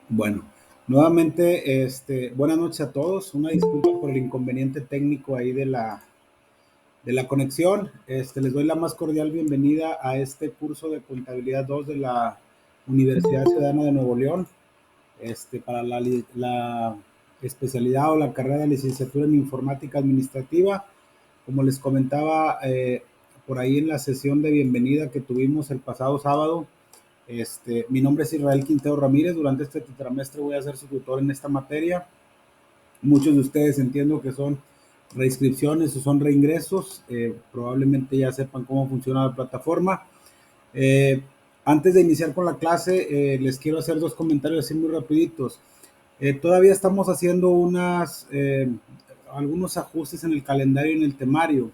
Bueno, nuevamente, buenas noches a todos. Una disculpa por el inconveniente técnico ahí de la conexión. Les doy la más cordial bienvenida a este curso de Contabilidad 2 de la Universidad Ciudadana de Nuevo León, para la especialidad o la carrera de licenciatura en Informática Administrativa. Como les comentaba por ahí en la sesión de bienvenida que tuvimos el pasado sábado, mi nombre es Israel Quintero Ramírez. Durante este trimestre voy a ser su tutor en esta materia. Muchos de ustedes entiendo que son reinscripciones o son reingresos. Probablemente ya sepan cómo funciona la plataforma. Eh, Antes de iniciar con la clase, les quiero hacer dos comentarios así muy rapiditos. Todavía estamos haciendo algunos ajustes en el calendario y en el temario,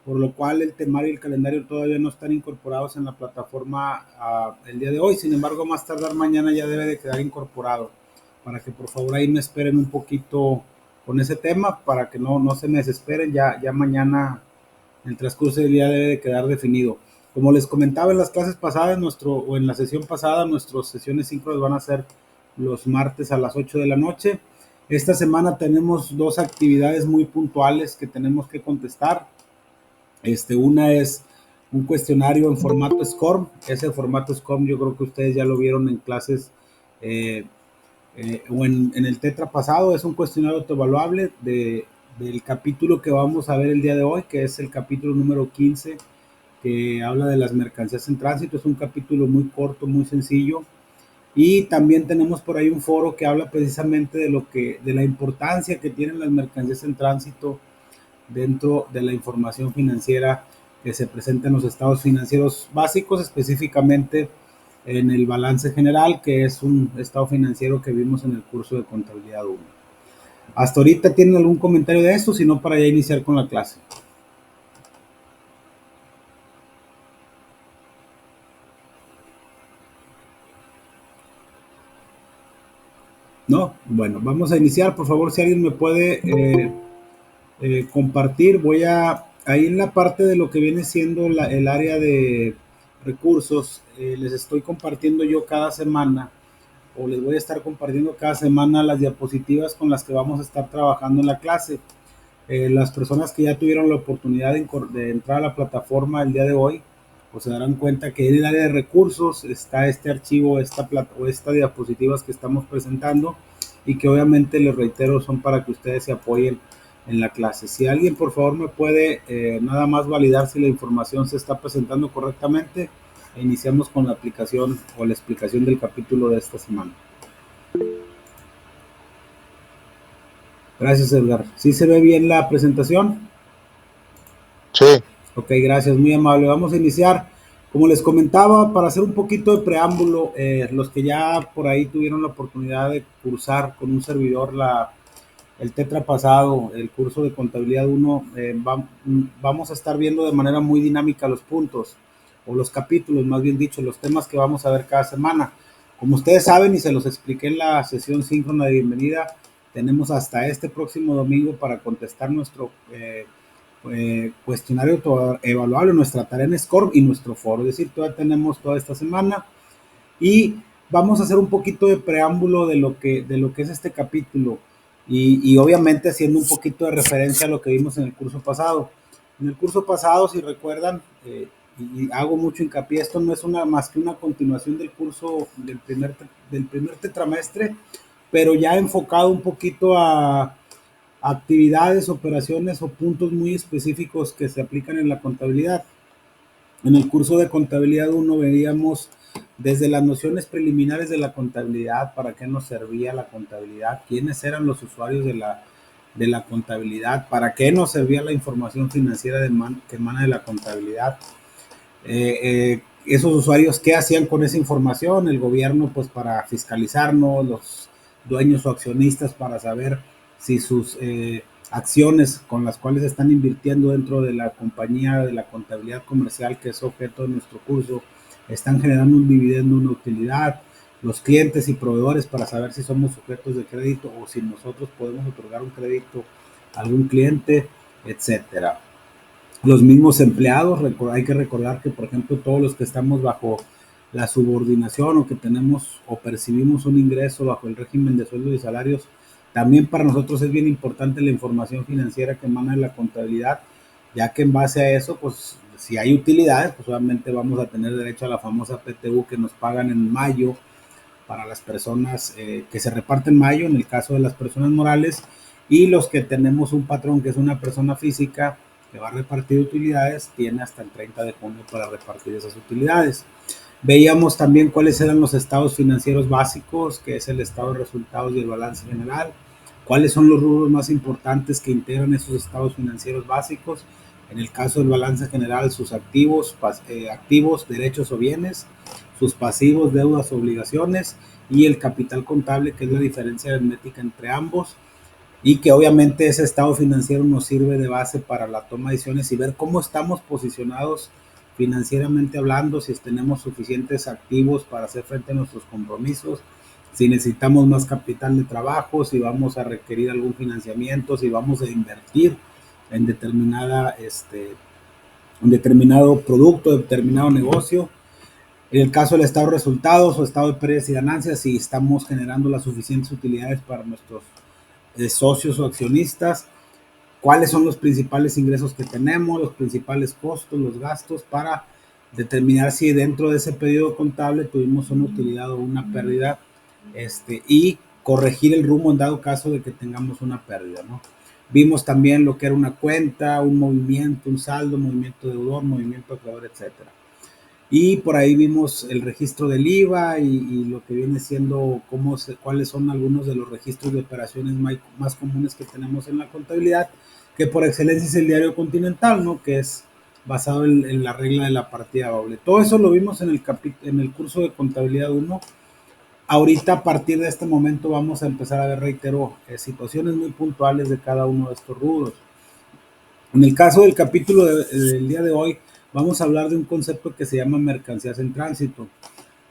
por lo cual el temario y el calendario todavía no están incorporados en la plataforma el día de hoy. Sin embargo, más tardar mañana ya debe de quedar incorporado, para que por favor ahí me esperen un poquito con ese tema, para que no se me desesperen. Ya mañana, en el transcurso del día, debe de quedar definido. Como les comentaba en las clases pasadas, o en la sesión pasada, nuestras sesiones síncronas van a ser los martes a las 8 de la noche. Esta semana tenemos dos actividades muy puntuales que tenemos que contestar. Una es un cuestionario en formato SCORM. Ese formato SCORM yo creo que ustedes ya lo vieron en clases o en el tetra pasado. Es un cuestionario autoevaluable del capítulo que vamos a ver el día de hoy, que es el capítulo número 15, que habla de las mercancías en tránsito. Es un capítulo muy corto, muy sencillo. Y también tenemos por ahí un foro que habla precisamente de la importancia que tienen las mercancías en tránsito dentro de la información financiera que se presenta en los estados financieros básicos, específicamente en el balance general, que es un estado financiero que vimos en el curso de contabilidad 1. ¿Hasta ahorita tienen algún comentario de esto? Si no, para ya iniciar con la clase. ¿No? Bueno, vamos a iniciar. Por favor, si alguien me puede compartir, ahí en la parte de lo que viene siendo el área de recursos, les estoy compartiendo yo cada semana, o les voy a estar compartiendo cada semana las diapositivas con las que vamos a estar trabajando en la clase. Las personas que ya tuvieron la oportunidad de entrar a la plataforma el día de hoy, pues se darán cuenta que en el área de recursos está este archivo, esta diapositivas que estamos presentando, y que obviamente les reitero son para que ustedes se apoyen en la clase. Si alguien por favor me puede nada más validar si la información se está presentando correctamente, iniciamos con la aplicación o la explicación del capítulo de esta semana. Gracias, Edgar. ¿Sí se ve bien la presentación? Sí. Ok, gracias, muy amable. Vamos a iniciar. Como les comentaba, para hacer un poquito de preámbulo, los que ya por ahí tuvieron la oportunidad de cursar con un servidor el tetra pasado, el curso de contabilidad 1, vamos a estar viendo de manera muy dinámica los puntos, o los capítulos, más bien dicho, los temas que vamos a ver cada semana. Como ustedes saben, y se los expliqué en la sesión síncrona de bienvenida, tenemos hasta este próximo domingo para contestar nuestro cuestionario evaluable, nuestra tarea en SCORM y nuestro foro. Es decir, todavía tenemos toda esta semana, y vamos a hacer un poquito de preámbulo de lo que es este capítulo, y obviamente haciendo un poquito de referencia a lo que vimos en el curso pasado. En el curso pasado, si recuerdan, y hago mucho hincapié, esto no es más que una continuación del curso del primer tetramestre, pero ya enfocado un poquito a actividades, operaciones o puntos muy específicos que se aplican en la contabilidad. En el curso de contabilidad 1 veíamos desde las nociones preliminares de la contabilidad, para qué nos servía la contabilidad, quiénes eran los usuarios de la contabilidad, para qué nos servía la información financiera que emana de la contabilidad. Esos usuarios, ¿qué hacían con esa información? El gobierno, pues para fiscalizarnos, los dueños o accionistas para saber si sus acciones con las cuales están invirtiendo dentro de la compañía de la contabilidad comercial, que es objeto de nuestro curso, están generando un dividendo, una utilidad. Los clientes y proveedores, para saber si somos sujetos de crédito o si nosotros podemos otorgar un crédito a algún cliente, etcétera. Los mismos empleados, hay que recordar que, por ejemplo, todos los que estamos bajo la subordinación o que tenemos o percibimos un ingreso bajo el régimen de sueldos y salarios, también para nosotros es bien importante la información financiera que emana de la contabilidad, ya que en base a eso, pues si hay utilidades, pues obviamente vamos a tener derecho a la famosa PTU que nos pagan en mayo para las personas que se reparten en mayo, en el caso de las personas morales, y los que tenemos un patrón que es una persona física que va a repartir utilidades, tiene hasta el 30 de junio para repartir esas utilidades. Veíamos también cuáles eran los estados financieros básicos, que es el estado de resultados y el balance general, cuáles son los rubros más importantes que integran esos estados financieros básicos. En el caso del balance general, sus activos, derechos o bienes, sus pasivos, deudas o obligaciones, y el capital contable, que es la diferencia aritmética entre ambos, y que obviamente ese estado financiero nos sirve de base para la toma de decisiones y ver cómo estamos posicionados financieramente hablando, si tenemos suficientes activos para hacer frente a nuestros compromisos, si necesitamos más capital de trabajo, si vamos a requerir algún financiamiento, si vamos a invertir en en determinado producto, determinado negocio. En el caso del estado de resultados o estado de pérdidas y ganancias, si estamos generando las suficientes utilidades para nuestros socios o accionistas, cuáles son los principales ingresos que tenemos, los principales costos, los gastos, para determinar si dentro de ese periodo contable tuvimos una utilidad o una pérdida, y corregir el rumbo en dado caso de que tengamos una pérdida, ¿no? Vimos también lo que era una cuenta, un movimiento, un saldo, movimiento deudor, movimiento acreedor, etcétera. Y por ahí vimos el registro del IVA y lo que viene siendo cuáles son algunos de los registros de operaciones más comunes que tenemos en la contabilidad, que por excelencia es el diario continental, ¿no? Que es basado en la regla de la partida doble. Todo eso lo vimos en el curso de contabilidad 1. Ahorita a partir de este momento vamos a empezar a ver, reitero, situaciones muy puntuales de cada uno de estos rubros. En el caso del capítulo del día de hoy, vamos a hablar de un concepto que se llama mercancías en tránsito.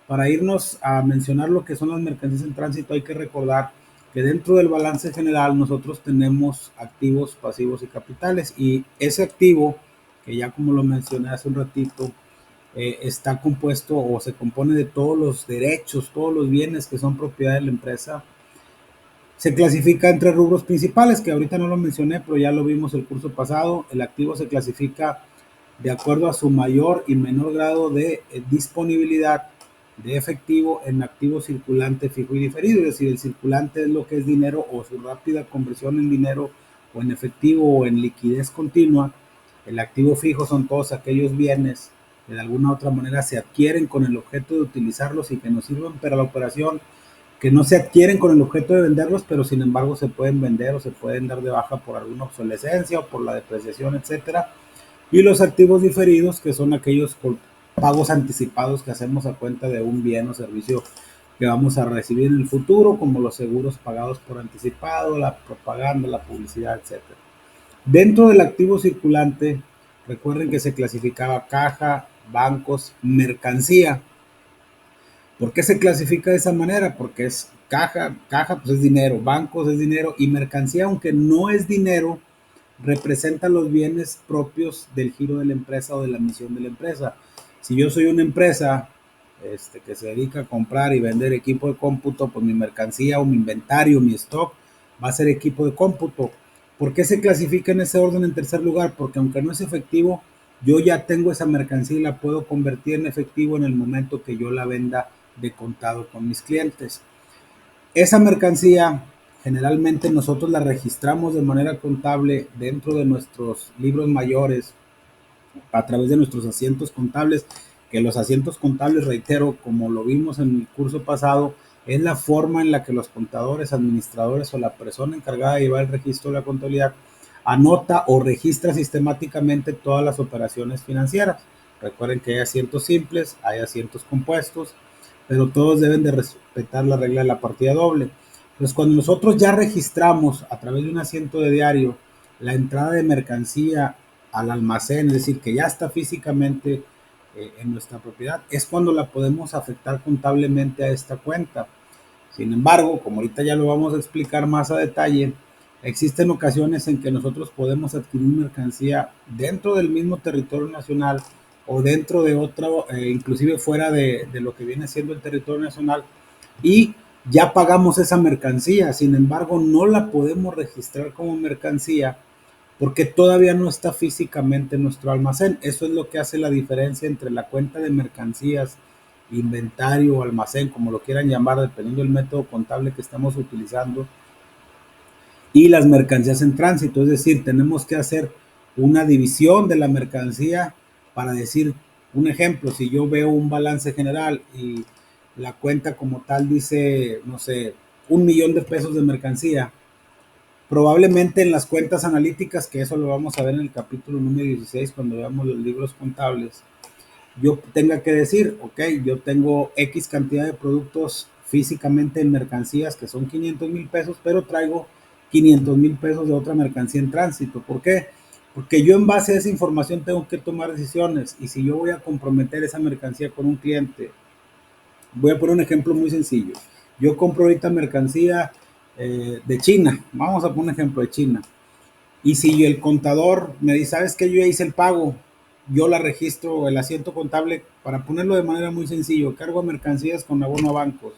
Para irnos a mencionar lo que son las mercancías en tránsito, hay que recordar que dentro del balance general nosotros tenemos activos, pasivos y capitales, y ese activo, que ya como lo mencioné hace un ratito, está compuesto o se compone de todos los derechos, todos los bienes que son propiedad de la empresa. Se clasifica en tres rubros principales, que ahorita no lo mencioné, pero ya lo vimos el curso pasado. El activo se clasifica de acuerdo a su mayor y menor grado de disponibilidad de efectivo en activo circulante, fijo y diferido. Es decir, el circulante es lo que es dinero o su rápida conversión en dinero o en efectivo o en liquidez continua. El activo fijo son todos aquellos bienes que de alguna u otra manera se adquieren con el objeto de utilizarlos y que nos sirven para la operación, que no se adquieren con el objeto de venderlos, pero sin embargo se pueden vender o se pueden dar de baja por alguna obsolescencia o por la depreciación, etcétera. Y los activos diferidos, que son aquellos pagos anticipados que hacemos a cuenta de un bien o servicio que vamos a recibir en el futuro, como los seguros pagados por anticipado, la propaganda, la publicidad, etcétera. Dentro del activo circulante, recuerden que se clasificaba caja, bancos, mercancía. ¿Por qué se clasifica de esa manera? Porque es caja pues es dinero, bancos es dinero, y mercancía, aunque no es dinero, representa los bienes propios del giro de la empresa o de la misión de la empresa. Si yo soy una empresa que se dedica a comprar y vender equipo de cómputo, pues mi mercancía o mi inventario, mi stock, va a ser equipo de cómputo. ¿Por qué se clasifica en ese orden en tercer lugar? Porque aunque no es efectivo, yo ya tengo esa mercancía y la puedo convertir en efectivo en el momento que yo la venda de contado con mis clientes. Esa mercancía generalmente nosotros la registramos de manera contable dentro de nuestros libros mayores a través de nuestros asientos contables, que los asientos contables, reitero, como lo vimos en el curso pasado, es la forma en la que los contadores, administradores o la persona encargada de llevar el registro de la contabilidad anota o registra sistemáticamente todas las operaciones financieras. Recuerden que hay asientos simples, hay asientos compuestos, pero todos deben de respetar la regla de la partida doble. Entonces, cuando nosotros ya registramos a través de un asiento de diario la entrada de mercancía al almacén, es decir, que ya está físicamente en nuestra propiedad, es cuando la podemos afectar contablemente a esta cuenta. Sin embargo, como ahorita ya lo vamos a explicar más a detalle, existen ocasiones en que nosotros podemos adquirir mercancía dentro del mismo territorio nacional o dentro de otro, inclusive fuera de lo que viene siendo el territorio nacional, y ya pagamos esa mercancía. Sin embargo, no la podemos registrar como mercancía porque todavía no está físicamente en nuestro almacén. Eso es lo que hace la diferencia entre la cuenta de mercancías, inventario o almacén, como lo quieran llamar, dependiendo del método contable que estamos utilizando, y las mercancías en tránsito. Es decir, tenemos que hacer una división de la mercancía para decir, un ejemplo, si yo veo un balance general y la cuenta como tal dice, no sé, 1 millón de pesos de mercancía, probablemente en las cuentas analíticas, que eso lo vamos a ver en el capítulo número 16 cuando veamos los libros contables, yo tenga que decir, ok, yo tengo X cantidad de productos físicamente en mercancías que son 500,000 pesos, pero traigo 500,000 pesos de otra mercancía en tránsito. ¿Por qué? Porque yo en base a esa información tengo que tomar decisiones, y si yo voy a comprometer esa mercancía con un cliente, voy a poner un ejemplo muy sencillo. Yo compro ahorita mercancía de China, vamos a poner un ejemplo de China, y si el contador me dice, ¿sabes qué? Yo ya hice el pago, yo la registro, el asiento contable, para ponerlo de manera muy sencillo, cargo mercancías con abono a bancos.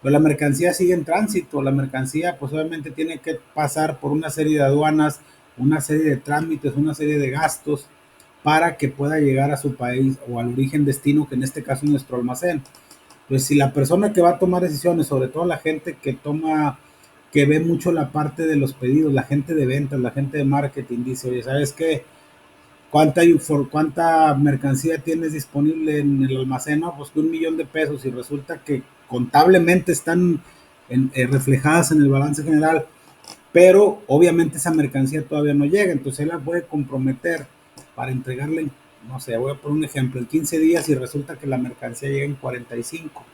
Pero la mercancía sigue en tránsito, la mercancía pues obviamente tiene que pasar por una serie de aduanas, una serie de trámites, una serie de gastos para que pueda llegar a su país o al origen destino, que en este caso es nuestro almacén. Pues si la persona que va a tomar decisiones, sobre todo la gente que toma, que ve mucho la parte de los pedidos, la gente de ventas, la gente de marketing, dice, oye, ¿sabes qué? ¿Cuánta mercancía tienes disponible en el almacén? No, pues que 1 millón de pesos, y resulta que contablemente están reflejadas en el balance general, pero obviamente esa mercancía todavía no llega, entonces él la puede comprometer para entregarle, no sé, voy a poner un ejemplo, en 15 días, y resulta que la mercancía llega en 45.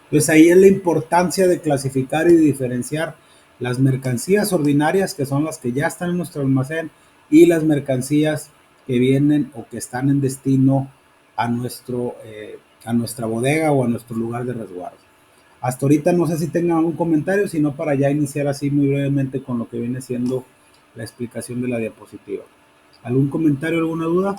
Entonces ahí es la importancia de clasificar y diferenciar las mercancías ordinarias, que son las que ya están en nuestro almacén, y las mercancías que vienen o que están en destino a nuestra bodega o a nuestro lugar de resguardo. Hasta ahorita no sé si tengan algún comentario, sino para ya iniciar así muy brevemente con lo que viene siendo la explicación de la diapositiva. ¿Algún comentario, alguna duda?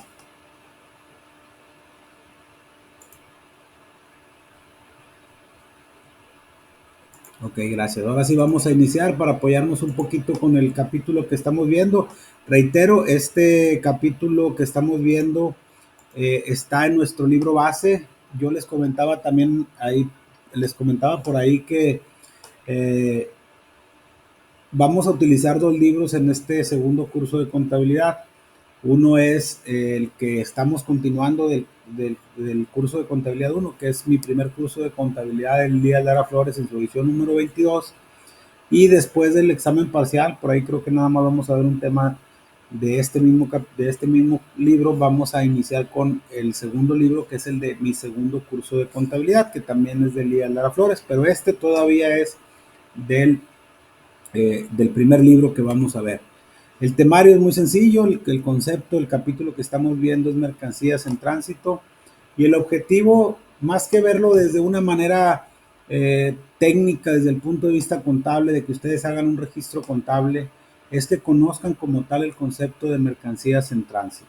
Ok, gracias. Ahora sí vamos a iniciar para apoyarnos un poquito con el capítulo que estamos viendo. Reitero, este capítulo que estamos viendo está en nuestro libro base. Yo les comentaba también ahí, les comentaba por ahí que eh, vamos a utilizar dos libros en este segundo curso de contabilidad. Uno es el que estamos continuando del curso de contabilidad 1, que es mi primer curso de contabilidad del día de Lara Flores en su edición número 22. Y después del examen parcial, por ahí creo que nada más vamos a ver un tema de este mismo libro. Vamos a iniciar con el segundo libro, que es el de mi segundo curso de contabilidad, que también es del día de Lara Flores, pero este todavía es del del primer libro que vamos a ver. El temario es muy sencillo, el concepto, el capítulo que estamos viendo es mercancías en tránsito, y el objetivo, más que verlo desde una manera técnica, desde el punto de vista contable, de que ustedes hagan un registro contable, es que conozcan como tal el concepto de mercancías en tránsito.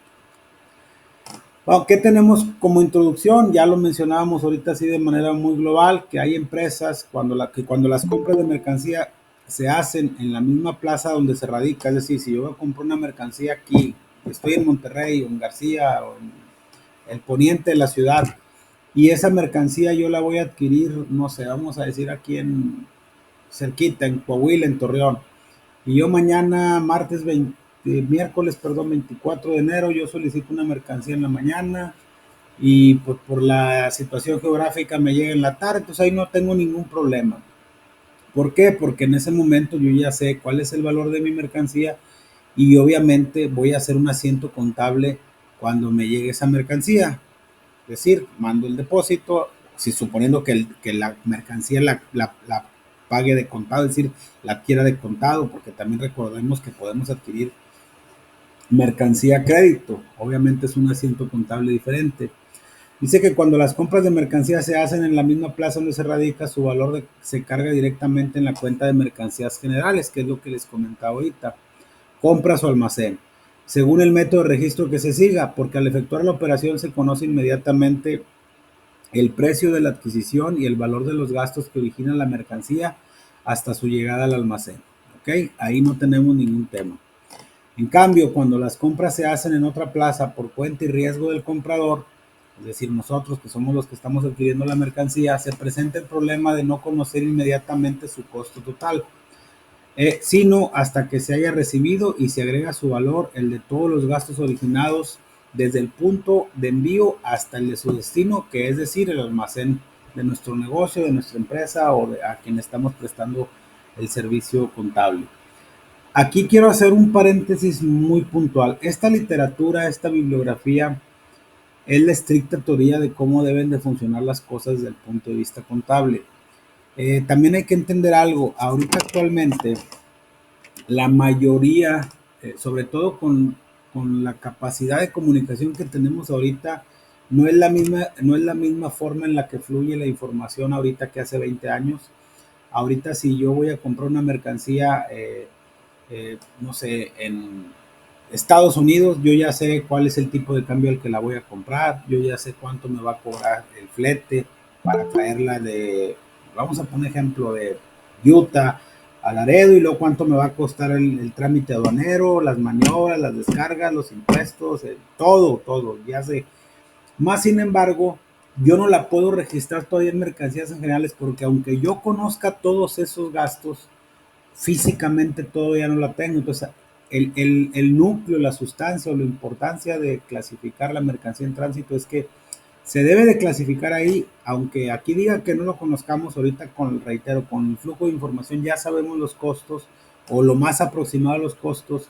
Bueno, ¿qué tenemos como introducción? Ya lo mencionábamos ahorita así de manera muy global, que hay empresas que cuando las compras de mercancía se hacen en la misma plaza donde se radica, es decir, si yo voy a comprar una mercancía aquí, estoy en Monterrey o en García o en el poniente de la ciudad, y esa mercancía yo la voy a adquirir, no sé, vamos a decir aquí en cerquita, en Coahuila, en Torreón, y yo mañana, miércoles, perdón, 24 de enero, yo solicito una mercancía en la mañana, y pues por la situación geográfica me llega en la tarde, entonces ahí no tengo ningún problema. ¿Por qué? Porque en ese momento yo ya sé cuál es el valor de mi mercancía, y obviamente voy a hacer un asiento contable cuando me llegue esa mercancía. Es decir, mando el depósito, si suponiendo que la mercancía la pague de contado, es decir, la adquiera de contado, porque también recordemos que podemos adquirir mercancía a crédito. Obviamente es un asiento contable diferente. Dice que cuando las compras de mercancía se hacen en la misma plaza donde se radica, su se carga directamente en la cuenta de mercancías generales, que es lo que les comentaba ahorita. Compras o almacén. según el método de registro que se siga, porque al efectuar la operación se conoce inmediatamente el precio de la adquisición y el valor de los gastos que originan la mercancía hasta su llegada al almacén. ¿Ok? Ahí no tenemos ningún tema. En cambio, cuando las compras se hacen en otra plaza por cuenta y riesgo del comprador, es decir, nosotros que somos los que estamos adquiriendo la mercancía, se presenta el problema de no conocer inmediatamente su costo total, sino hasta que se haya recibido y se agrega su valor, el de todos los gastos originados desde el punto de envío hasta el de su destino, que es decir, el almacén de nuestro negocio, de nuestra empresa o a quien estamos prestando el servicio contable. Aquí quiero hacer un paréntesis muy puntual. Esta literatura, esta bibliografía, es la estricta teoría de cómo deben de funcionar las cosas desde el punto de vista contable. También hay que entender algo. Ahorita actualmente, la mayoría, sobre todo con la capacidad de comunicación que tenemos ahorita, no es la misma forma en la que fluye la información ahorita que hace 20 años. Ahorita si yo voy a comprar una mercancía, no sé, en Estados Unidos, yo ya sé cuál es el tipo de cambio al que la voy a comprar, yo ya sé cuánto me va a cobrar el flete para traerla de, vamos a poner ejemplo, de Utah a Laredo, y luego cuánto me va a costar el trámite aduanero, las maniobras, las descargas, los impuestos, todo, ya sé. Más sin embargo, yo no la puedo registrar todavía en mercancías en generales porque aunque yo conozca todos esos gastos, físicamente todo ya no la tengo. Entonces, el núcleo, la sustancia o la importancia de clasificar la mercancía en tránsito es que se debe de clasificar ahí, aunque aquí diga que no lo conozcamos ahorita, reitero, con el flujo de información ya sabemos los costos o lo más aproximado a los costos,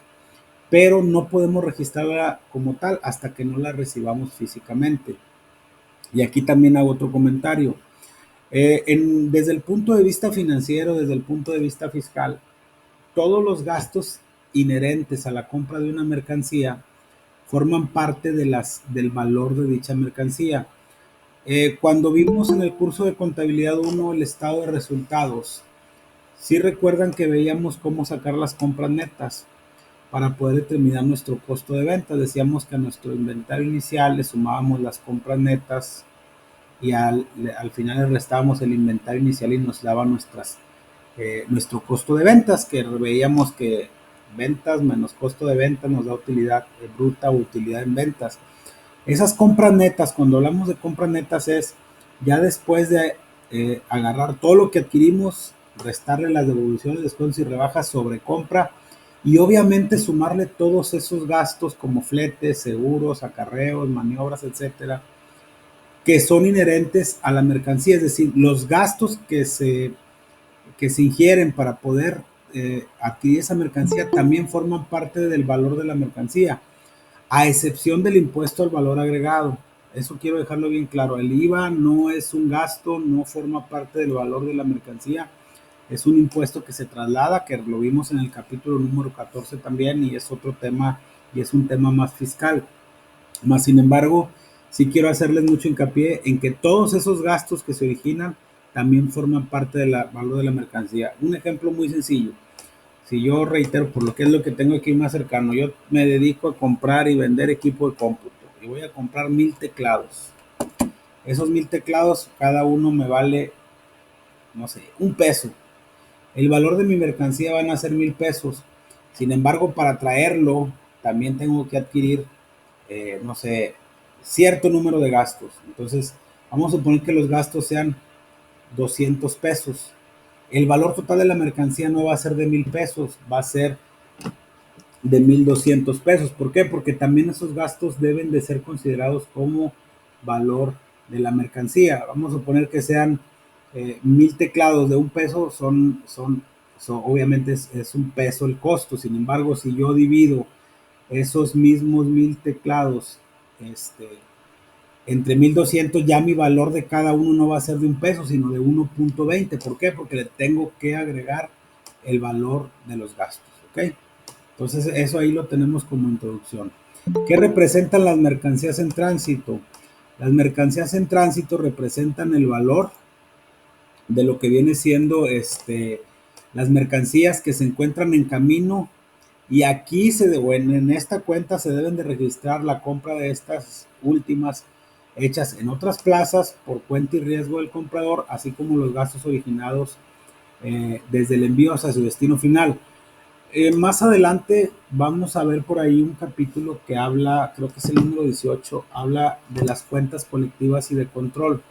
pero no podemos registrarla como tal hasta que no la recibamos físicamente. Y aquí también hago otro comentario. Desde el punto de vista financiero, desde el punto de vista fiscal, todos los gastos inherentes a la compra de una mercancía forman parte del valor de dicha mercancía. Cuando vimos en el curso de contabilidad 1 el estado de resultados, sí recuerdan que veíamos cómo sacar las compras netas para poder determinar nuestro costo de venta. Decíamos que a nuestro inventario inicial le sumábamos las compras netas y al final le restábamos el inventario inicial y nos daba nuestro costo de ventas, que veíamos que ventas menos costo de venta nos da utilidad bruta o utilidad en ventas. Esas compras netas, cuando hablamos de compras netas, es ya después de agarrar todo lo que adquirimos, restarle las devoluciones, descuentos y rebajas sobre compra y obviamente sumarle todos esos gastos como fletes, seguros, acarreos, maniobras, etcétera, que son inherentes a la mercancía, es decir, los gastos que se ingieren para poder adquirir esa mercancía también forman parte del valor de la mercancía, a excepción del impuesto al valor agregado. Eso quiero dejarlo bien claro. El IVA no es un gasto, no forma parte del valor de la mercancía. Es un impuesto que se traslada, que lo vimos en el capítulo número 14 también, y es otro tema, y es un tema más fiscal. Más sin embargo, sí quiero hacerles mucho hincapié en que todos esos gastos que se originan también forman parte del valor de la mercancía. Un ejemplo muy sencillo. Si yo reitero, por lo que es lo que tengo aquí más cercano, yo me dedico a comprar y vender equipo de cómputo y voy a comprar 1000 teclados. Esos 1000 teclados, cada uno me vale, no sé, $1. El valor de mi mercancía van a ser $1000. Sin embargo, para traerlo, también tengo que adquirir, no sé, cierto número de gastos. Entonces, vamos a suponer que los gastos sean $200. El valor total de la mercancía no va a ser de $1000, va a ser de $1200. ¿Por qué? Porque también esos gastos deben de ser considerados como valor de la mercancía. Vamos a suponer que sean 1000 teclados de $1, obviamente es $1 el costo. Sin embargo, si yo divido esos mismos 1000 teclados entre 1200, ya mi valor de cada uno no va a ser de $1, sino de 1.20. ¿Por qué? Porque le tengo que agregar el valor de los gastos. ¿Ok? Entonces, eso ahí lo tenemos como introducción. ¿Qué representan las mercancías en tránsito? Las mercancías en tránsito representan el valor de lo que viene siendo las mercancías que se encuentran en camino Y aquí en esta cuenta se deben de registrar la compra de estas últimas hechas en otras plazas por cuenta y riesgo del comprador, así como los gastos originados desde el envío hacia su destino final. Más adelante vamos a ver por ahí un capítulo que habla, creo que es el número 18, habla de las cuentas colectivas y de control.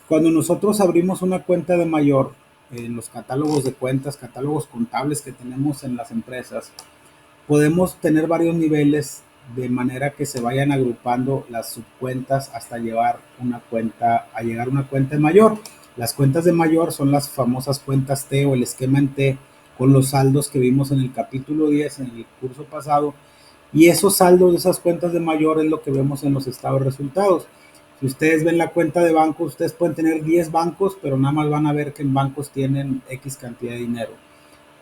Cuando nosotros abrimos una cuenta de mayor en los catálogos de cuentas, catálogos contables que tenemos en las empresas, podemos tener varios niveles de manera que se vayan agrupando las subcuentas hasta llevar una cuenta, a llegar a una cuenta de mayor. Las cuentas de mayor son las famosas cuentas T o el esquema en T con los saldos que vimos en el capítulo 10 en el curso pasado, y esos saldos de esas cuentas de mayor es lo que vemos en los estados de resultados. Si ustedes ven la cuenta de banco, ustedes pueden tener 10 bancos, pero nada más van a ver que en bancos tienen X cantidad de dinero.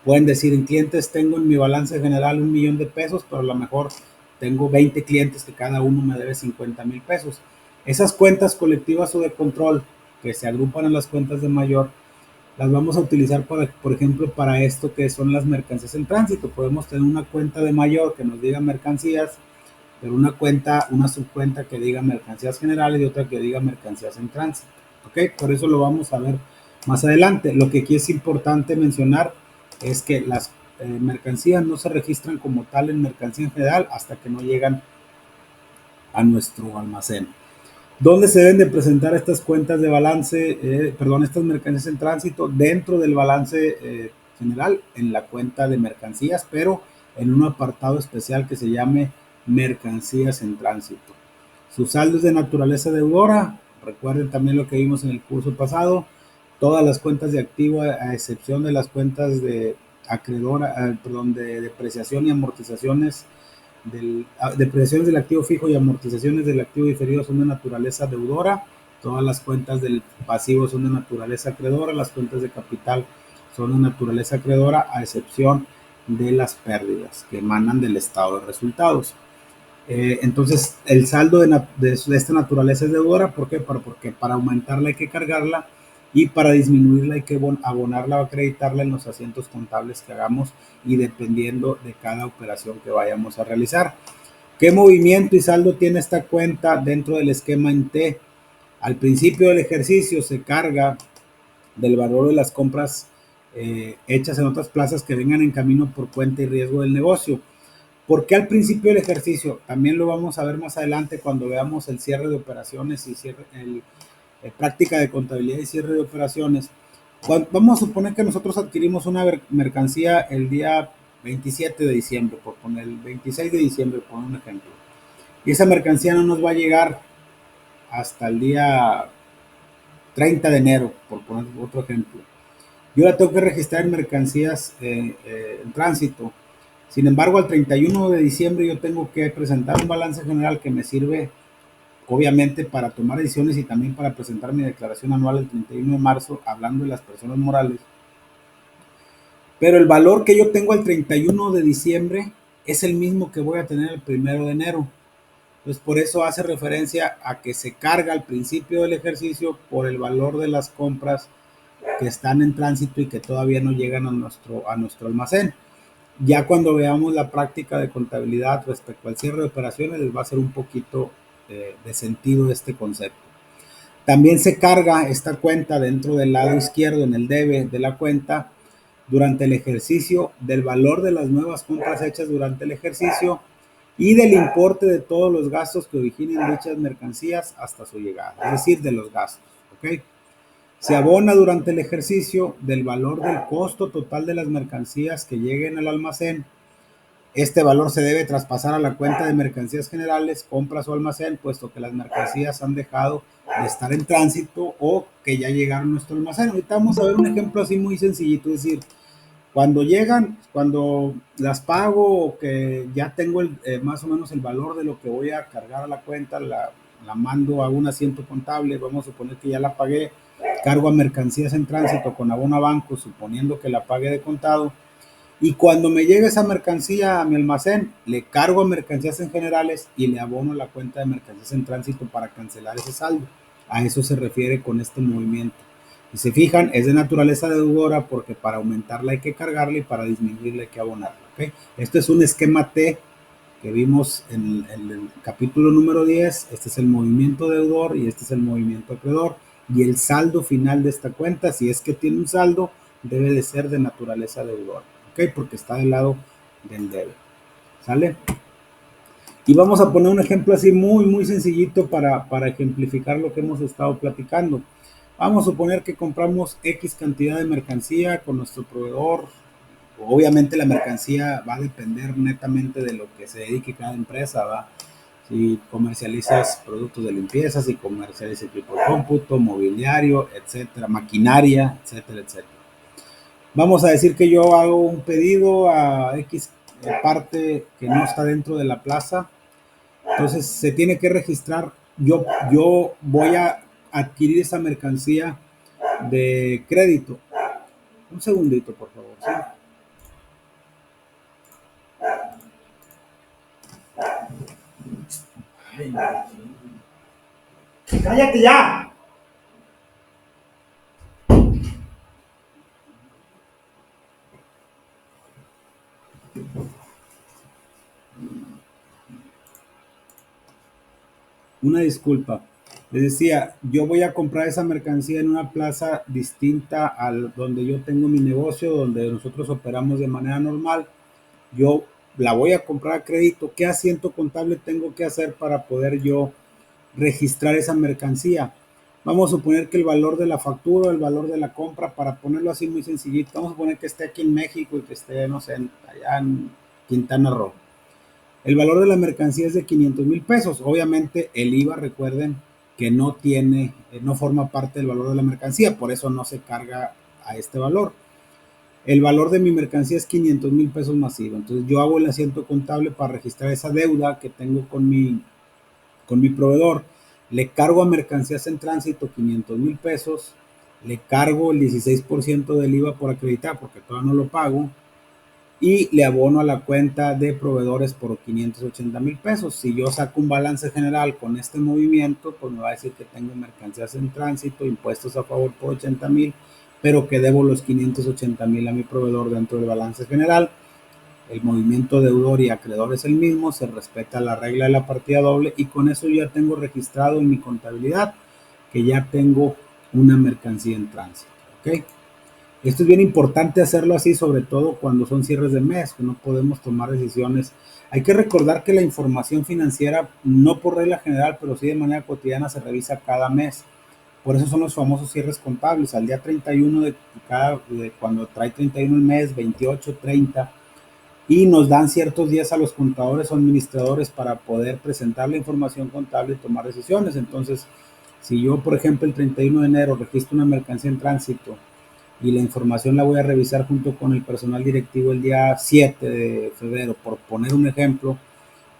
Pueden decir, en clientes tengo en mi balance general 1,000,000 de pesos, pero a lo mejor tengo 20 clientes que cada uno me debe 50,000 pesos. Esas cuentas colectivas o de control que se agrupan en las cuentas de mayor, las vamos a utilizar, por ejemplo, para esto que son las mercancías en tránsito. Podemos tener una cuenta de mayor que nos diga mercancías, pero una subcuenta que diga mercancías generales y otra que diga mercancías en tránsito. ¿Ok? Por eso lo vamos a ver más adelante. Lo que aquí es importante mencionar es que las mercancías no se registran como tal en mercancía en general hasta que no llegan a nuestro almacén. ¿Dónde se deben de presentar estas cuentas de balance, estas mercancías en tránsito? Dentro del balance general, en la cuenta de mercancías, pero en un apartado especial que se llame mercancías en tránsito. Sus saldos de naturaleza deudora, recuerden también lo que vimos en el curso pasado, todas las cuentas de activo, a excepción de las cuentas de acreedora, de depreciación y amortizaciones depreciaciones del activo fijo y amortizaciones del activo diferido son de naturaleza deudora. Todas las cuentas del pasivo son de naturaleza acreedora. Las cuentas de capital son de naturaleza acreedora, a excepción de las pérdidas que emanan del estado de resultados. Entonces, el saldo de esta naturaleza es deudora. ¿Por qué? Porque para aumentarla hay que cargarla y para disminuirla hay que abonarla o acreditarla en los asientos contables que hagamos y dependiendo de cada operación que vayamos a realizar. ¿Qué movimiento y saldo tiene esta cuenta dentro del esquema en T? Al principio del ejercicio se carga del valor de las compras hechas en otras plazas que vengan en camino por cuenta y riesgo del negocio. ¿Por qué al principio del ejercicio? También lo vamos a ver más adelante cuando veamos el cierre de operaciones y práctica de contabilidad y cierre de operaciones. Vamos a suponer que nosotros adquirimos una mercancía el día 27 de diciembre, por poner el 26 de diciembre, por un ejemplo. Y esa mercancía no nos va a llegar hasta el día 30 de enero, por poner otro ejemplo. Yo la tengo que registrar en mercancías en tránsito. Sin embargo, al 31 de diciembre yo tengo que presentar un balance general que me sirve, obviamente, para tomar decisiones y también para presentar mi declaración anual el 31 de marzo, hablando de las personas morales. Pero el valor que yo tengo al 31 de diciembre es el mismo que voy a tener el 1 de enero. Entonces, por eso hace referencia a que se carga al principio del ejercicio por el valor de las compras que están en tránsito y que todavía no llegan a nuestro almacén. Ya cuando veamos la práctica de contabilidad respecto al cierre de operaciones, les va a hacer un poquito de sentido este concepto. También se carga esta cuenta dentro del lado izquierdo, en el debe de la cuenta, durante el ejercicio, del valor de las nuevas compras hechas durante el ejercicio y del importe de todos los gastos que originen dichas mercancías hasta su llegada, es decir, de los gastos. ¿Ok? Se abona durante el ejercicio del valor del costo total de las mercancías que lleguen al almacén. Este valor se debe traspasar a la cuenta de mercancías generales, compras o almacén, puesto que las mercancías han dejado de estar en tránsito o que ya llegaron a nuestro almacén. Ahorita vamos a ver un ejemplo así muy sencillito, es decir, cuando llegan, cuando las pago o que ya tengo más o menos el valor de lo que voy a cargar a la cuenta, la mando a un asiento contable, vamos a suponer que ya la pagué, cargo a mercancías en tránsito con abono a banco, suponiendo que la pague de contado, y cuando me llegue esa mercancía a mi almacén, le cargo a mercancías en generales y le abono la cuenta de mercancías en tránsito para cancelar ese saldo. A eso se refiere con este movimiento. Si se fijan, es de naturaleza deudora porque para aumentarla hay que cargarla y para disminuirla hay que abonarla. ¿okay? Este es un esquema T que vimos en el capítulo número 10. Este es el movimiento deudor y este es el movimiento acreedor. Y el saldo final de esta cuenta, si es que tiene un saldo, debe de ser de naturaleza deudor, ¿ok? Porque está del lado del debe. ¿Sale? Y vamos a poner un ejemplo así muy sencillito para ejemplificar lo que hemos estado platicando. Vamos a suponer que compramos X cantidad de mercancía con nuestro proveedor. Obviamente la mercancía va a depender netamente de lo que se dedique cada empresa, ¿va? Si comercializas productos de limpieza, si comercializas equipo de cómputo, mobiliario, etcétera, maquinaria, etcétera, etcétera. Vamos a decir que yo hago un pedido a X parte que no está dentro de la plaza. Entonces se tiene que registrar. Yo voy a adquirir esa mercancía de crédito. Un segundito, por favor. ¿Sí? ¡Cállate ya! Una disculpa. Les decía, yo voy a comprar esa mercancía en una plaza distinta al donde yo tengo mi negocio, donde nosotros operamos de manera normal. Yo la voy a comprar a crédito. ¿Qué asiento contable tengo que hacer para poder yo registrar esa mercancía? Vamos a suponer que el valor de la factura, el valor de la compra, para ponerlo así muy sencillito, vamos a suponer que esté aquí en México y que esté, no sé, allá en Quintana Roo. El valor de la mercancía es de 500,000 pesos. Obviamente el IVA, recuerden que no forma parte del valor de la mercancía, por eso no se carga a este valor. El valor de mi mercancía es 500,000 pesos masivo. Entonces yo hago el asiento contable para registrar esa deuda que tengo con mi proveedor. Le cargo a mercancías en tránsito 500,000 pesos. Le cargo el 16% del IVA por acreditar porque todavía no lo pago. Y le abono a la cuenta de proveedores por 580,000 pesos. Si yo saco un balance general con este movimiento, pues me va a decir que tengo mercancías en tránsito, impuestos a favor por 80,000, pero que debo los 580,000 a mi proveedor dentro del balance general. El movimiento deudor y acreedor es el mismo, se respeta la regla de la partida doble y con eso ya tengo registrado en mi contabilidad que ya tengo una mercancía en tránsito. ¿Ok? Esto es bien importante hacerlo así, sobre todo cuando son cierres de mes, que no podemos tomar decisiones. Hay que recordar que la información financiera, no por regla general, pero sí de manera cotidiana, se revisa cada mes. Por eso son los famosos cierres contables. Al día 31 cuando trae 31 el mes, 28, 30, y nos dan ciertos días a los contadores o administradores para poder presentar la información contable y tomar decisiones. Entonces, si yo, por ejemplo, el 31 de enero registro una mercancía en tránsito y la información la voy a revisar junto con el personal directivo el día 7 de febrero, por poner un ejemplo,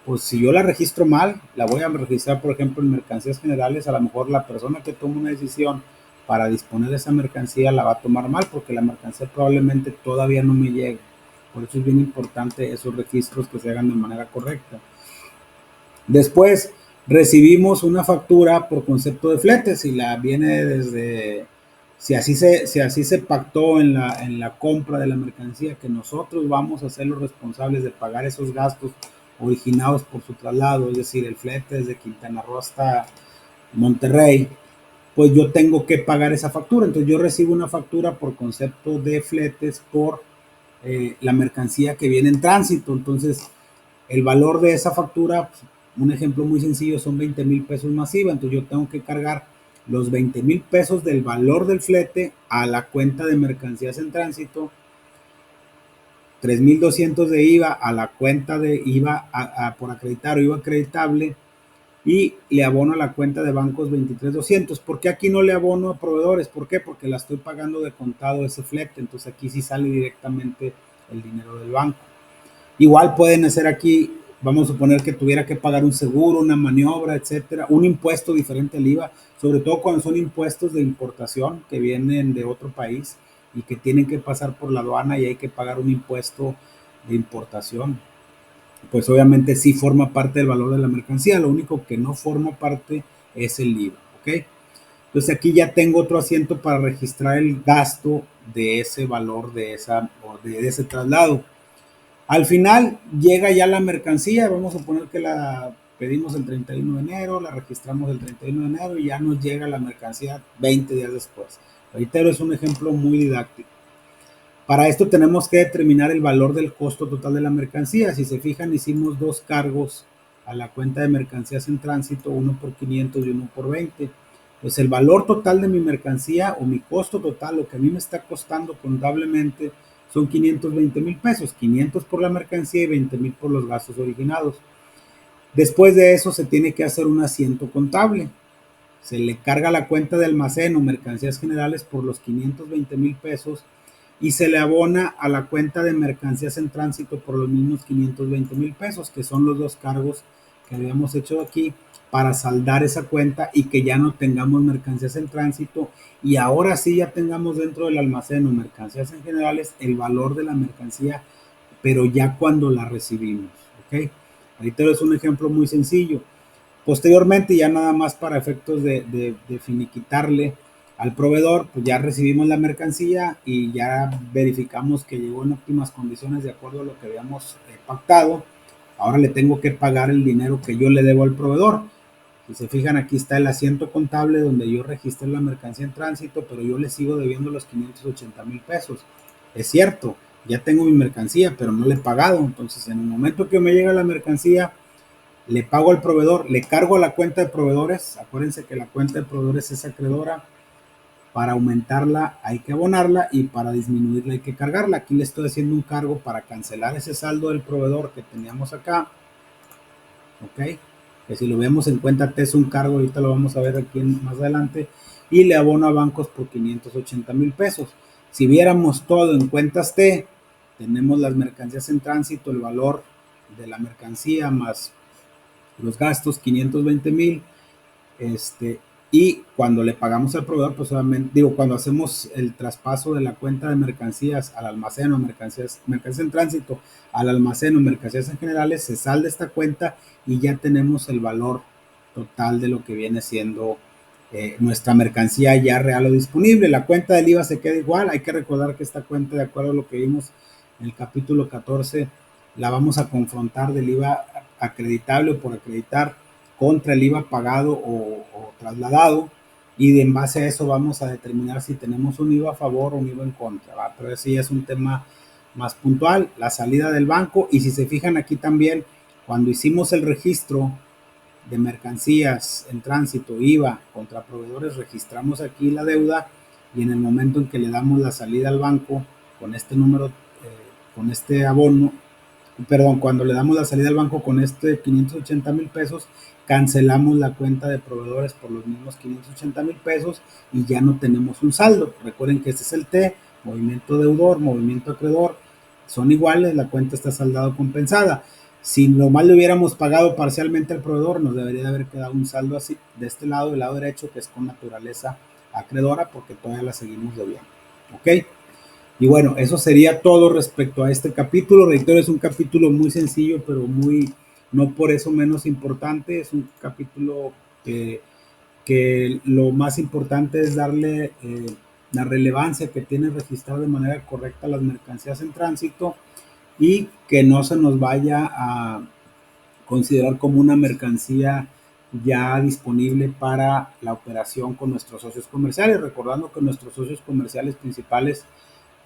pues si yo la registro mal, la voy a registrar, por ejemplo, en mercancías generales, a lo mejor la persona que toma una decisión para disponer de esa mercancía la va a tomar mal porque la mercancía probablemente todavía no me llegue. Por eso es bien importante esos registros que se hagan de manera correcta. Después recibimos una factura por concepto de flete, si la viene desde, si así se pactó en la compra de la mercancía, que nosotros vamos a ser los responsables de pagar esos gastos originados por su traslado, es decir, el flete desde Quintana Roo hasta Monterrey, pues yo tengo que pagar esa factura. Entonces yo recibo una factura por concepto de fletes por la mercancía que viene en tránsito. Entonces el valor de esa factura, pues, un ejemplo muy sencillo, son 20,000 pesos masiva. Entonces yo tengo que cargar los 20,000 pesos del valor del flete a la cuenta de mercancías en tránsito, 3,200 de IVA a la cuenta de IVA por acreditar o IVA acreditable, y le abono a la cuenta de bancos 23,200. ¿Por qué aquí no le abono a proveedores? ¿Por qué? Porque la estoy pagando de contado ese flete. Entonces aquí sí sale directamente el dinero del banco. Igual pueden hacer aquí, vamos a suponer que tuviera que pagar un seguro, una maniobra, etcétera, un impuesto diferente al IVA, sobre todo cuando son impuestos de importación que vienen de otro país y que tienen que pasar por la aduana y hay que pagar un impuesto de importación. Pues obviamente sí forma parte del valor de la mercancía, lo único que no forma parte es el IVA, ¿ok? Entonces aquí ya tengo otro asiento para registrar el gasto de ese valor de ese traslado. Al final llega ya la mercancía, vamos a poner que la pedimos el 31 de enero, la registramos el 31 de enero y ya nos llega la mercancía 20 días después. Reitero, es un ejemplo muy didáctico. Para esto tenemos que determinar el valor del costo total de la mercancía. Si se fijan, hicimos dos cargos a la cuenta de mercancías en tránsito, uno por 500 y uno por 20. Pues el valor total de mi mercancía o mi costo total, lo que a mí me está costando contablemente, son 520,000 pesos, 500 por la mercancía y 20,000 por los gastos originados. Después de eso se tiene que hacer un asiento contable. Se le carga la cuenta de almacén o mercancías generales por los 520,000 pesos y se le abona a la cuenta de mercancías en tránsito por los mismos 520,000 pesos, que son los dos cargos que habíamos hecho aquí para saldar esa cuenta y que ya no tengamos mercancías en tránsito y ahora sí ya tengamos dentro del almacén o mercancías en generales el valor de la mercancía, pero ya cuando la recibimos, ¿ok? Ahorita es un ejemplo muy sencillo. Posteriormente, ya nada más para efectos de finiquitarle al proveedor, pues ya recibimos la mercancía y ya verificamos que llegó en óptimas condiciones de acuerdo a lo que habíamos pactado. Ahora le tengo que pagar el dinero que yo le debo al proveedor. Si se fijan, aquí está el asiento contable donde yo registré la mercancía en tránsito, pero yo le sigo debiendo los 580,000 pesos. Es cierto, ya tengo mi mercancía, pero no le he pagado. Entonces, en el momento que me llega la mercancía, le pago al proveedor, le cargo a la cuenta de proveedores. Acuérdense que la cuenta de proveedores es acreedora. Para aumentarla hay que abonarla y para disminuirla hay que cargarla. Aquí le estoy haciendo un cargo para cancelar ese saldo del proveedor que teníamos acá. Ok, que si lo vemos en cuenta T es un cargo, ahorita lo vamos a ver aquí más adelante. Y le abono a bancos por 580,000 pesos. Si viéramos todo en cuentas T, tenemos las mercancías en tránsito, el valor de la mercancía más los gastos, 520,000, y cuando le pagamos al proveedor, pues obviamente, digo, cuando hacemos el traspaso de la cuenta de mercancías al almacén o mercancías en tránsito al almacén o mercancías en generales, se salda esta cuenta y ya tenemos el valor total de lo que viene siendo nuestra mercancía ya real o disponible. La cuenta del IVA se queda igual. Hay que recordar que esta cuenta, de acuerdo a lo que vimos en el capítulo 14, la vamos a confrontar del IVA acreditable o por acreditar contra el IVA pagado o trasladado, y en base a eso vamos a determinar si tenemos un IVA a favor o un IVA en contra, ¿va? Pero ese ya es un tema más puntual. La salida del banco, y si se fijan aquí también, cuando hicimos el registro de mercancías en tránsito, IVA contra proveedores, registramos aquí la deuda y en el momento en que le damos la salida al banco con este número, con este abono, perdón, cuando le damos la salida al banco con este 580,000 pesos, cancelamos la cuenta de proveedores por los mismos 580,000 pesos y ya no tenemos un saldo. Recuerden que este es el T, movimiento deudor, movimiento acreedor, son iguales, la cuenta está saldada o compensada. Si nomás le hubiéramos pagado parcialmente al proveedor, nos debería de haber quedado un saldo así, de este lado, del lado derecho, que es con naturaleza acreedora, porque todavía la seguimos debiendo. ¿Ok? Y bueno, eso sería todo respecto a este capítulo. Reitero, es un capítulo muy sencillo, pero muy, no por eso menos importante. Es un capítulo que lo más importante es darle la relevancia que tiene registrar de manera correcta las mercancías en tránsito y que no se nos vaya a considerar como una mercancía ya disponible para la operación con nuestros socios comerciales, recordando que nuestros socios comerciales principales,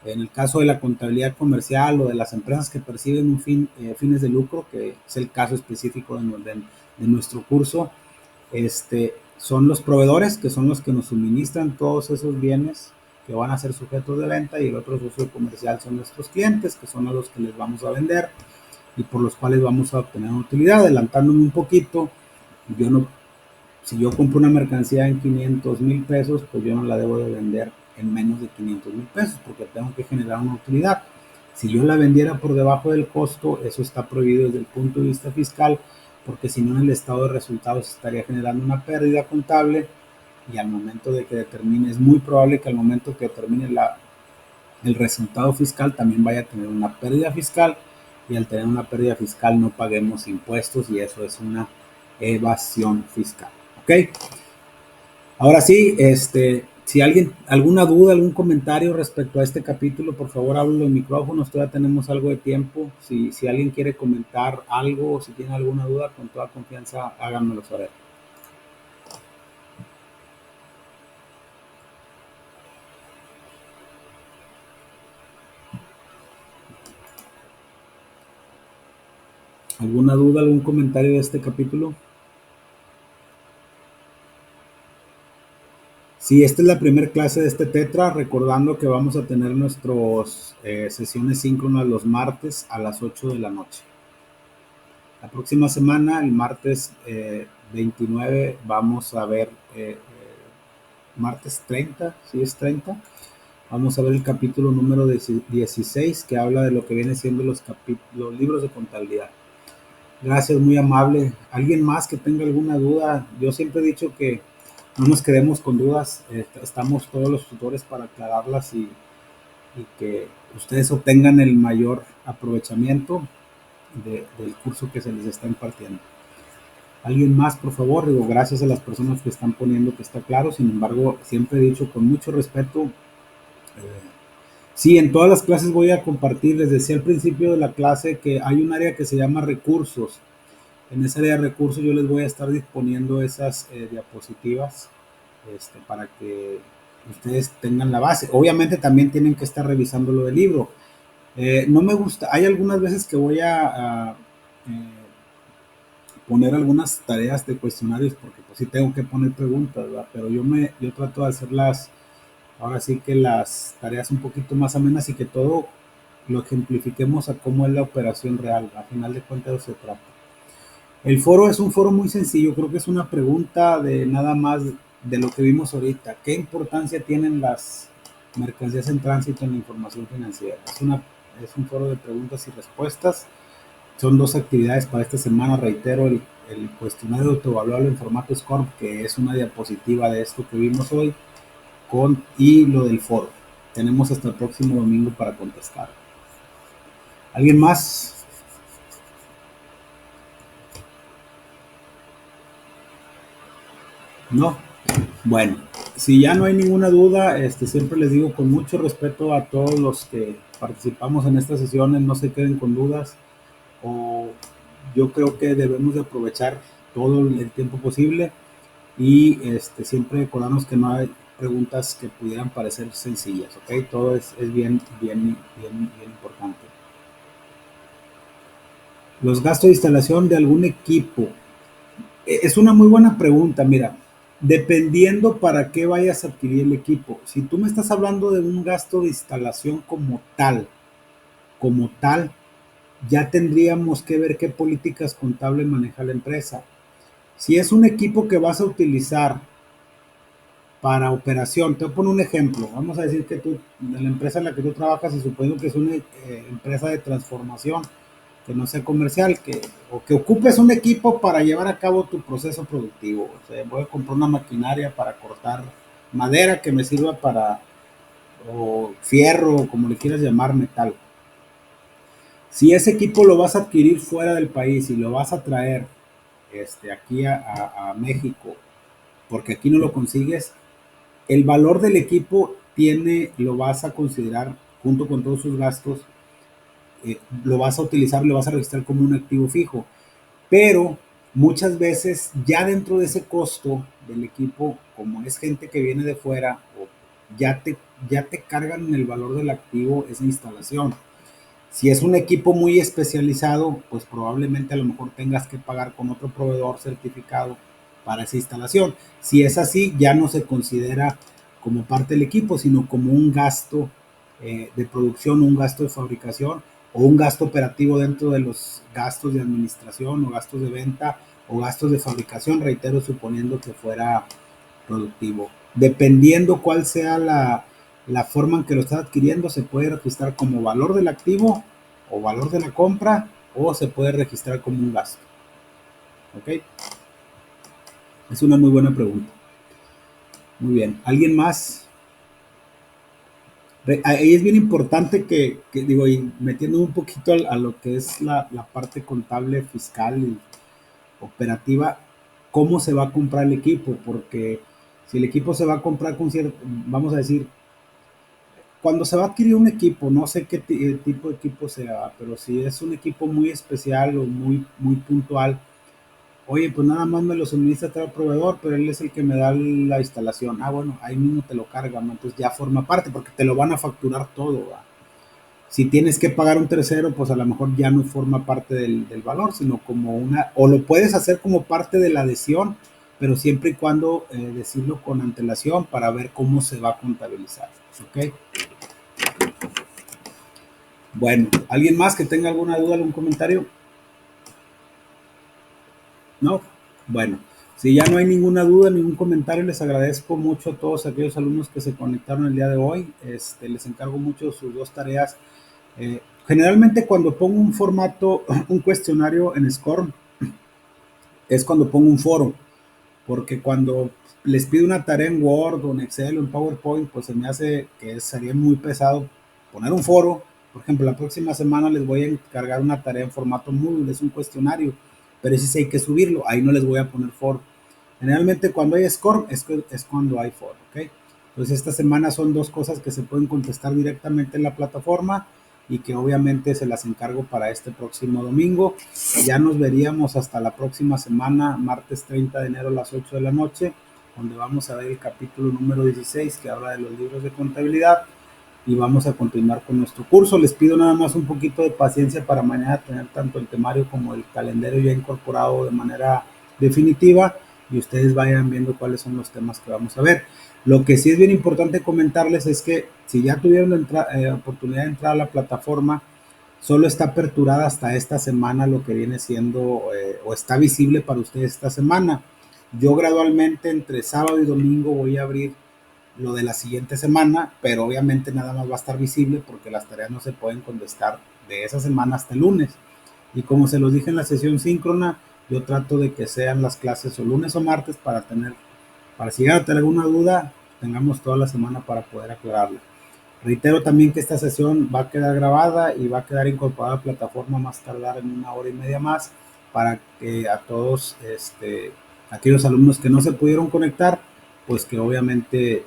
en el caso de la contabilidad comercial o de las empresas que perciben fines de lucro, que es el caso específico de nuestro curso, son los proveedores, que son los que nos suministran todos esos bienes que van a ser sujetos de venta, y el otro socio comercial son nuestros clientes, que son a los que les vamos a vender y por los cuales vamos a obtener una utilidad. Adelantándome un poquito, yo no, si yo compro una mercancía en 500,000 pesos, pues yo no la debo de vender en menos de 500,000 pesos porque tengo que generar una utilidad. Si yo la vendiera por debajo del costo, eso está prohibido desde el punto de vista fiscal, porque si no en el estado de resultados estaría generando una pérdida contable, y al momento de que determine, es muy probable que al momento que determine el resultado fiscal también vaya a tener una pérdida fiscal, y al tener una pérdida fiscal no paguemos impuestos y eso es una evasión fiscal. ¿Ok? Ahora sí, Si alguien, alguna duda, algún comentario respecto a este capítulo, por favor, háblenlo en micrófonos, todavía tenemos algo de tiempo. Si alguien quiere comentar algo o si tiene alguna duda, con toda confianza, háganmelo saber. ¿Alguna duda, algún comentario de este capítulo? Sí, esta es la primera clase de este Tetra, recordando que vamos a tener nuestras sesiones síncronas los martes a las 8 de la noche. La próxima semana, el martes 29, vamos a ver, martes 30, ¿sí es 30? Vamos a ver el capítulo número 16, que habla de lo que viene siendo los libros de contabilidad. Gracias, muy amable. ¿Alguien más que tenga alguna duda? Yo siempre he dicho que no nos quedemos con dudas. Estamos todos los tutores para aclararlas y que ustedes obtengan el mayor aprovechamiento del curso que se les está impartiendo. ¿Alguien más, por favor? Digo, gracias a las personas que están poniendo que está claro. Sin embargo, siempre he dicho con mucho respeto, sí, en todas las clases voy a compartir, les decía al principio de la clase que hay un área que se llama recursos. En esa área de recursos yo les voy a estar disponiendo esas diapositivas para que ustedes tengan la base. Obviamente también tienen que estar revisando lo del libro. No me gusta, hay algunas veces que voy a poner algunas tareas de cuestionarios porque pues sí tengo que poner preguntas, ¿verdad? Pero yo trato de hacerlas, ahora sí que las tareas un poquito más amenas y que todo lo ejemplifiquemos a cómo es la operación real. A final de cuentas se trata. El foro es un foro muy sencillo, creo que es una pregunta de nada más de lo que vimos ahorita. ¿Qué importancia tienen las mercancías en tránsito en la información financiera? Es un foro de preguntas y respuestas. Son dos actividades para esta semana, reitero, el cuestionario autoevaluable en formato SCORM, que es una diapositiva de esto que vimos hoy, y lo del foro. Tenemos hasta el próximo domingo para contestar. ¿Alguien más? ¿No? Bueno, si ya no hay ninguna duda, siempre les digo con mucho respeto a todos los que participamos en estas sesiones, no se queden con dudas, o yo creo que debemos de aprovechar todo el tiempo posible y siempre recordarnos que no hay preguntas que pudieran parecer sencillas, ¿ok? Todo es bien importante. Los gastos de instalación de algún equipo. Es una muy buena pregunta, mira, dependiendo para qué vayas a adquirir el equipo. Si tú me estás hablando de un gasto de instalación como tal, ya tendríamos que ver qué políticas contables maneja la empresa. Si es un equipo que vas a utilizar para operación, te voy a poner un ejemplo. Vamos a decir que tú, la empresa en la que tú trabajas, y supongo que es una empresa de transformación, que no sea comercial, o que ocupes un equipo para llevar a cabo tu proceso productivo. O sea, voy a comprar una maquinaria para cortar madera que me sirva para, o fierro, como le quieras llamar, metal. Si ese equipo lo vas a adquirir fuera del país y lo vas a traer aquí a México, porque aquí no lo consigues, el valor del equipo lo vas a considerar junto con todos sus gastos, lo vas a utilizar, lo vas a registrar como un activo fijo. Pero muchas veces ya dentro de ese costo del equipo, como es gente que viene de fuera, ya te cargan en el valor del activo esa instalación. Si es un equipo muy especializado, pues probablemente a lo mejor tengas que pagar con otro proveedor certificado para esa instalación. Si es así, ya no se considera como parte del equipo, sino como un gasto de producción, un gasto de fabricación o un gasto operativo dentro de los gastos de administración o gastos de venta o gastos de fabricación, reitero, suponiendo que fuera productivo. Dependiendo cuál sea la forma en que lo estás adquiriendo, se puede registrar como valor del activo o valor de la compra, o se puede registrar como un gasto. ¿Ok? Es una muy buena pregunta. Muy bien. ¿Alguien más? Ahí es bien importante que digo, y metiendo un poquito a lo que es la parte contable, fiscal y operativa, cómo se va a comprar el equipo, porque Si el equipo se va a comprar con cierto, vamos a decir, cuando se va a adquirir un equipo, no sé qué tipo de equipo sea, pero si es un equipo muy especial o muy puntual, oye, pues nada más me lo suministra tal proveedor, pero él es el que me da la instalación. Ah, bueno, ahí mismo te lo cargan, entonces ya forma parte, porque te lo van a facturar todo. ¿Va? Si tienes que pagar un tercero, pues a lo mejor ya no forma parte del valor, sino como una, o lo puedes hacer como parte de la adhesión, pero siempre y cuando decirlo con antelación para ver cómo se va a contabilizar. ¿Ok? Bueno, ¿alguien más que tenga alguna duda, algún comentario? ¿No? Bueno, si ya no hay ninguna duda, ningún comentario, les agradezco mucho a todos aquellos alumnos que se conectaron el día de hoy. Les encargo mucho sus dos tareas. Generalmente cuando pongo un formato, un cuestionario en SCORM, es cuando pongo un foro, porque cuando les pido una tarea en Word o en Excel o en PowerPoint, pues se me hace que sería muy pesado poner un foro. Por ejemplo, la próxima semana les voy a encargar una tarea en formato Moodle, es un cuestionario, pero ese sí hay que subirlo, ahí no les voy a poner foro. Generalmente cuando hay SCORM es cuando hay foro, ¿ok? Entonces esta semana son dos cosas que se pueden contestar directamente en la plataforma y que obviamente se las encargo para este próximo domingo. Ya nos veríamos hasta la próxima semana, martes 30 de enero a las 8 de la noche, donde vamos a ver el capítulo número 16 que habla de los libros de contabilidad y vamos a continuar con nuestro curso. Les pido nada más un poquito de paciencia para mañana tener tanto el temario como el calendario ya incorporado de manera definitiva y ustedes vayan viendo cuáles son los temas que vamos a ver. Lo que sí es bien importante comentarles es que si ya tuvieron la oportunidad de entrar a la plataforma, solo está aperturada hasta esta semana lo que viene siendo o está visible para ustedes esta semana. Yo gradualmente entre sábado y domingo voy a abrir lo de la siguiente semana, pero obviamente nada más va a estar visible porque las tareas no se pueden contestar de esa semana hasta el lunes. Y como se los dije en la sesión síncrona, yo trato de que sean las clases o lunes o martes para si llegan a tener alguna duda, tengamos toda la semana para poder aclararla. Reitero también que esta sesión va a quedar grabada y va a quedar incorporada a la plataforma más tardar en 1 hora y media más para que a todos aquellos alumnos que no se pudieron conectar, pues que obviamente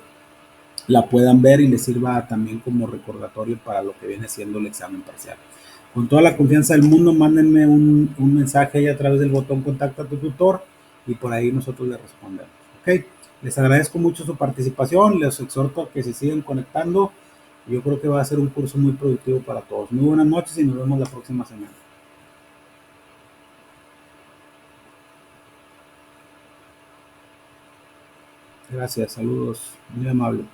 la puedan ver y les sirva también como recordatorio para lo que viene siendo el examen parcial. Con toda la confianza del mundo, mándenme un mensaje ahí a través del botón contacta a tu tutor y por ahí nosotros les respondemos. ¿Ok? Les agradezco mucho su participación, les exhorto a que se sigan conectando. Yo creo que va a ser un curso muy productivo para todos. Muy buenas noches y nos vemos la próxima semana. Gracias, saludos, muy amable.